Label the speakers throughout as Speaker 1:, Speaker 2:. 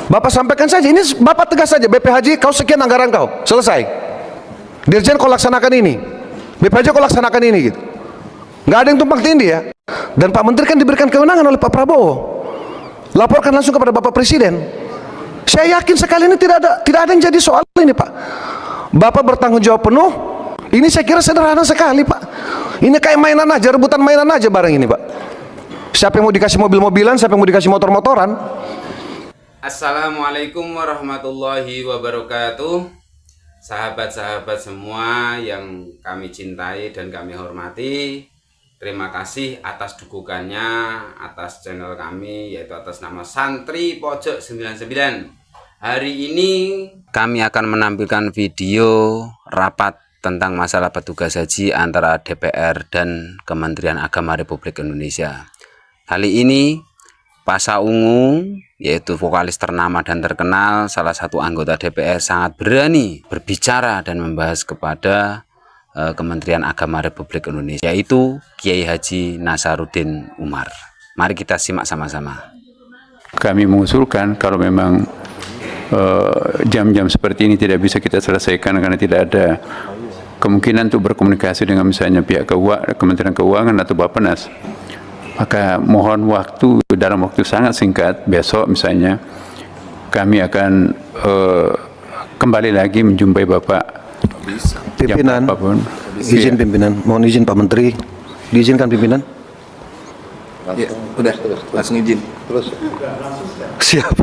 Speaker 1: Bapak sampaikan saja, ini Bapak tegas saja, BPHJ kau sekian anggaran kau, selesai. Dirjen kau laksanakan ini, BPHJ kau laksanakan ini gitu. Nggak ada yang tumpang tindih ya. Dan Pak Menteri kan diberikan kewenangan oleh Pak Prabowo. Laporkan langsung kepada Bapak Presiden. Saya yakin sekali ini tidak ada yang jadi soal ini Pak. Bapak bertanggung jawab penuh. Ini saya kira sederhana sekali Pak. Ini kayak mainan aja, rebutan mainan aja barang ini Pak. Siapa yang mau dikasih mobil-mobilan, siapa yang mau dikasih motor-motoran.
Speaker 2: Assalamualaikum warahmatullahi wabarakatuh. Sahabat-sahabat semua yang kami cintai dan kami hormati, terima kasih atas dukungannya atas channel kami, yaitu atas nama Santri Pojok 99. Hari ini kami akan menampilkan video rapat tentang masalah petugas haji antara DPR dan Kementerian Agama Republik Indonesia. Kali ini Pasha Ungu, yaitu vokalis ternama dan terkenal, salah satu anggota DPR, sangat berani berbicara dan membahas kepada Kementerian Agama Republik Indonesia, yaitu Kiai Haji Nasaruddin Umar. Mari kita simak sama-sama.
Speaker 3: Kami mengusulkan kalau memang jam-jam seperti ini tidak bisa kita selesaikan karena tidak ada kemungkinan untuk berkomunikasi dengan misalnya pihak Kementerian Keuangan atau Bappenas, maka mohon waktu dalam waktu sangat singkat, besok misalnya kami akan kembali lagi menjumpai Bapak
Speaker 1: Pimpinan, izin pimpinan, mohon izin Pak Menteri, diizinkan pimpinan?
Speaker 4: Ya, udah, langsung izin. Terus.
Speaker 1: Siap.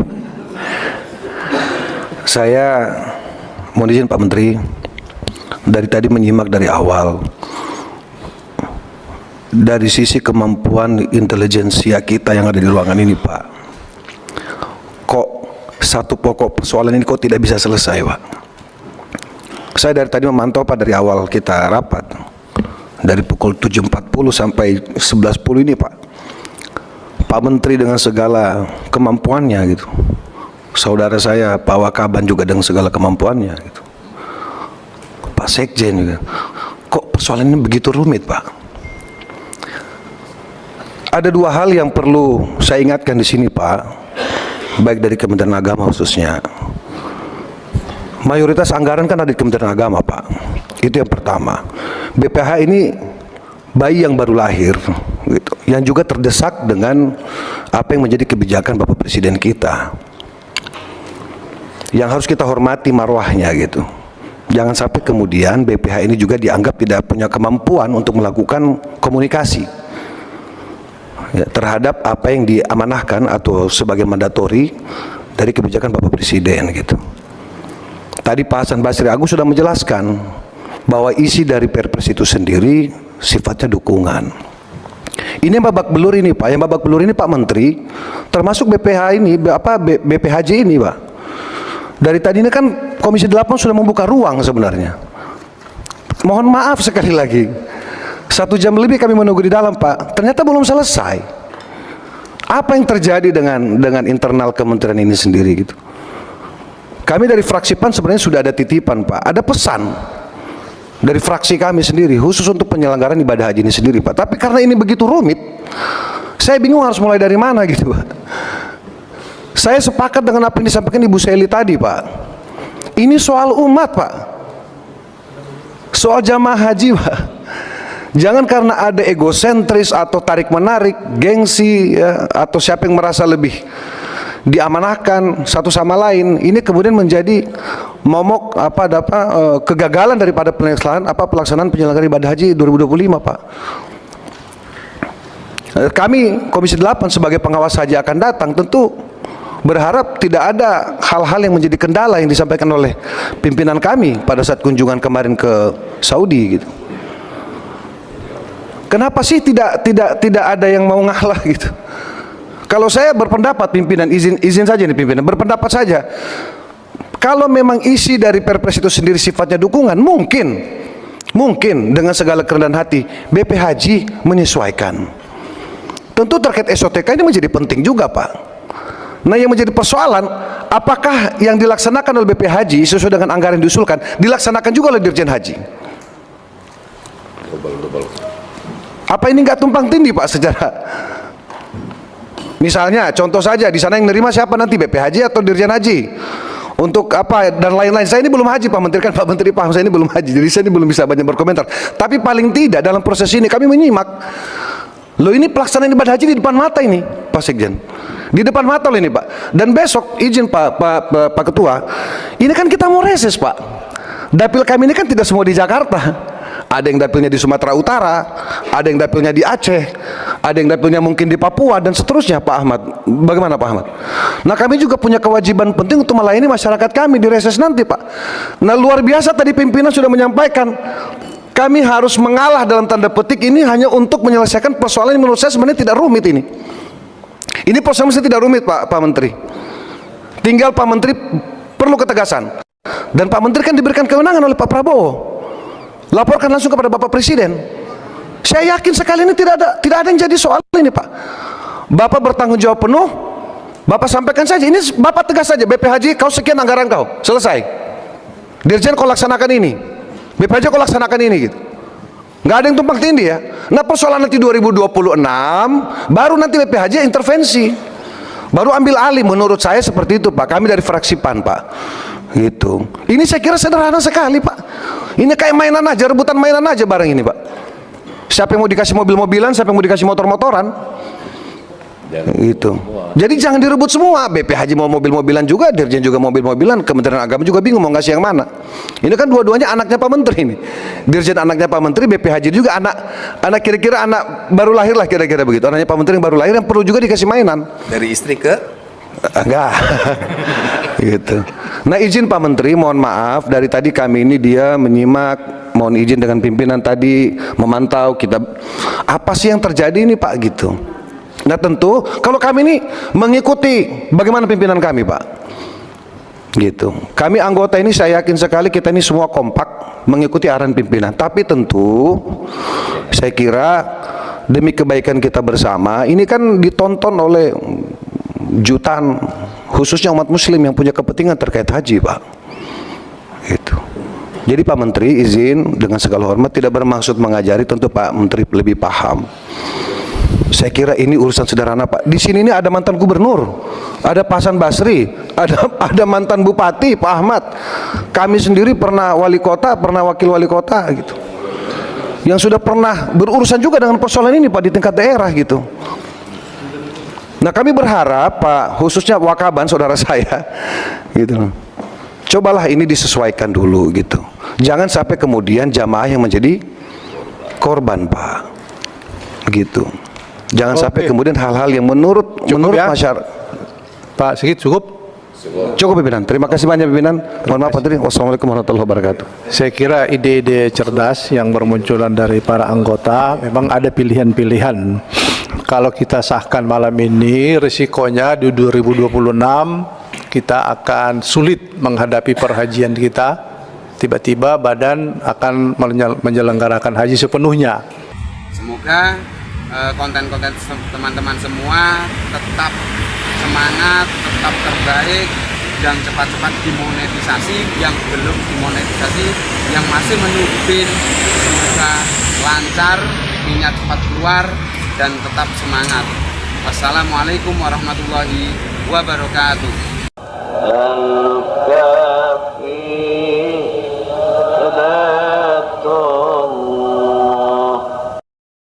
Speaker 1: Saya mohon izin Pak Menteri, dari tadi menyimak dari awal. Dari sisi kemampuan intelijensia kita yang ada di ruangan ini Pak, kok satu pokok persoalan ini kok tidak bisa selesai Pak. Saya dari tadi memantau Pak, dari awal kita rapat, dari pukul 7.40 sampai 11.10 ini Pak, Pak Menteri dengan segala kemampuannya gitu, saudara saya Pak Wakaban juga dengan segala kemampuannya gitu, Pak Sekjen juga, kok persoalan ini begitu rumit Pak. Ada dua hal yang perlu saya ingatkan di sini Pak, baik dari Kementerian Agama khususnya. Mayoritas anggaran kan ada di Kementerian Agama Pak. Itu yang pertama. BPH ini bayi yang baru lahir, gitu, yang juga terdesak dengan apa yang menjadi kebijakan Bapak Presiden kita, yang harus kita hormati marwahnya gitu. Jangan sampai kemudian BPH ini juga dianggap tidak punya kemampuan untuk melakukan komunikasi terhadap apa yang diamanahkan atau sebagai mandatori dari kebijakan Bapak Presiden gitu. Tadi Pak Hasan Basri Agung sudah menjelaskan bahwa isi dari Perpres itu sendiri sifatnya dukungan. Ini yang babak belur ini Pak, yang babak belur ini Pak Menteri, termasuk BPH ini, BPHJ ini Pak. Dari tadi ini kan Komisi 8 sudah membuka ruang sebenarnya. Mohon maaf sekali lagi. 1 jam lebih kami menunggu di dalam Pak, ternyata belum selesai. Apa yang terjadi dengan internal kementerian ini sendiri gitu? Kami dari fraksi PAN sebenarnya sudah ada titipan Pak, ada pesan dari fraksi kami sendiri khusus untuk penyelenggaraan ibadah haji ini sendiri Pak. Tapi karena ini begitu rumit, saya bingung harus mulai dari mana gitu Pak. Saya sepakat dengan apa yang disampaikan Ibu Seli tadi Pak. Ini soal umat Pak, soal jamaah haji Pak. Jangan karena ada egosentris atau tarik-menarik, gengsi ya, atau siapa yang merasa lebih diamanahkan satu sama lain, ini kemudian menjadi momok kegagalan daripada pelaksanaan penyelenggaraan ibadah haji 2025 Pak. Kami Komisi 8 sebagai pengawas haji akan datang tentu berharap tidak ada hal-hal yang menjadi kendala yang disampaikan oleh pimpinan kami pada saat kunjungan kemarin ke Saudi gitu. Kenapa sih tidak ada yang mau ngalah gitu? Kalau saya berpendapat pimpinan, izin saja nih pimpinan, berpendapat saja. Kalau memang isi dari Perpres itu sendiri sifatnya dukungan, mungkin dengan segala kerendahan hati BPHJ menyesuaikan. Tentu terkait SOTK ini menjadi penting juga Pak. Nah yang menjadi persoalan, apakah yang dilaksanakan oleh BPHJ sesuai dengan anggaran yang diusulkan dilaksanakan juga oleh Dirjen Haji? Apa ini nggak tumpang tindih Pak secara Misalnya, contoh saja, di sana yang nerima siapa nanti, BPHJ atau Dirjen Haji? Untuk apa dan lain-lain. Saya ini belum haji Pak Menteri, kan Pak Menteri paham saya ini belum haji, jadi saya ini belum bisa banyak berkomentar. Tapi paling tidak dalam proses ini kami menyimak. Loh, ini pelaksanaan ibadah haji di depan mata ini, Pak Sekjen. Di depan mata loh ini Pak. Dan besok izin Pak Ketua, ini kan kita mau reses Pak. Dapil kami ini kan tidak semua di Jakarta. Ada yang dapilnya di Sumatera Utara, ada yang dapilnya di Aceh, ada yang dapilnya mungkin di Papua dan seterusnya Pak Ahmad. Bagaimana Pak Ahmad? Nah, kami juga punya kewajiban penting untuk melayani masyarakat kami di reses nanti Pak. Nah, luar biasa tadi pimpinan sudah menyampaikan, kami harus mengalah dalam tanda petik ini hanya untuk menyelesaikan persoalan yang menurut saya sebenarnya tidak rumit ini. Ini persoalan tidak rumit Pak Menteri. Tinggal Pak Menteri perlu ketegasan. Dan Pak Menteri kan diberikan kewenangan oleh Pak Prabowo. Laporkan langsung kepada Bapak Presiden. Saya yakin sekali ini tidak ada yang jadi soal ini Pak. Bapak bertanggung jawab penuh. Bapak sampaikan saja. Ini Bapak tegas saja. BPHJ kau sekian anggaran kau. Selesai. Dirjen kau laksanakan ini. BPHJ kau laksanakan ini gitu. Nggak ada yang tumpang tindih ya. Nah, persoalan nanti 2026 baru nanti BPHJ intervensi. Baru ambil alih, menurut saya seperti itu Pak. Kami dari fraksi PAN Pak. Gitu. Ini saya kira sederhana sekali Pak. Ini kayak mainan aja, rebutan mainan aja bareng ini Pak. Siapa yang mau dikasih mobil-mobilan, siapa yang mau dikasih motor-motoran. Gitu. Jadi jangan direbut semua. BPHJ mau mobil-mobilan juga, Dirjen juga mobil-mobilan, Kementerian Agama juga bingung mau ngasih yang mana. Ini kan dua-duanya anaknya Pak Menteri ini. Dirjen anaknya Pak Menteri, BPHJ juga anak kira-kira anak baru lahir lah kira-kira begitu. Anaknya Pak Menteri yang baru lahir yang perlu juga dikasih mainan.
Speaker 4: Dari istri ke?
Speaker 1: Enggak. Gitu. Nah, izin Pak Menteri, mohon maaf dari tadi kami ini dia menyimak, mohon izin dengan pimpinan tadi memantau kita apa sih yang terjadi ini Pak gitu. Nah, tentu kalau kami ini mengikuti bagaimana pimpinan kami Pak. Gitu. Kami anggota ini saya yakin sekali kita ini semua kompak mengikuti arahan pimpinan. Tapi tentu saya kira demi kebaikan kita bersama, ini kan ditonton oleh jutaan khususnya umat muslim yang punya kepentingan terkait haji Pak. Gitu. Jadi Pak Menteri izin dengan segala hormat tidak bermaksud mengajari, tentu Pak Menteri lebih paham. Saya kira ini urusan sederhana Pak. Di sini ini ada mantan gubernur, ada Pak Hasan Basri, ada mantan bupati Pak Ahmad. Kami sendiri pernah wali kota, pernah wakil wali kota gitu. Yang sudah pernah berurusan juga dengan persoalan ini Pak di tingkat daerah gitu. Nah, kami berharap Pak, khususnya Wakaban saudara saya gitu. Cobalah ini disesuaikan dulu gitu. Jangan sampai kemudian jamaah yang menjadi korban Pak. Gitu. Jangan sampai kemudian hal-hal yang menurut ya? Masyarakat.
Speaker 5: Pak Sigit cukup?
Speaker 1: Cukup pimpinan. Terima kasih banyak pimpinan. Mohon maaf Menteri. Wassalamualaikum warahmatullahi wabarakatuh.
Speaker 5: Saya kira ide-ide cerdas yang bermunculan dari para anggota memang ada pilihan-pilihan. Kalau kita sahkan malam ini, risikonya di 2026 kita akan sulit menghadapi perhajian kita. Tiba-tiba badan akan menyelenggarakan haji sepenuhnya.
Speaker 2: Semoga konten-konten teman-teman semua tetap semangat, tetap terbaik, dan cepat-cepat dimonetisasi. Yang belum dimonetisasi, yang masih menunggu PIN, semoga lancar, PIN-nya cepat keluar, dan tetap semangat. Wassalamualaikum warahmatullahi wabarakatuh.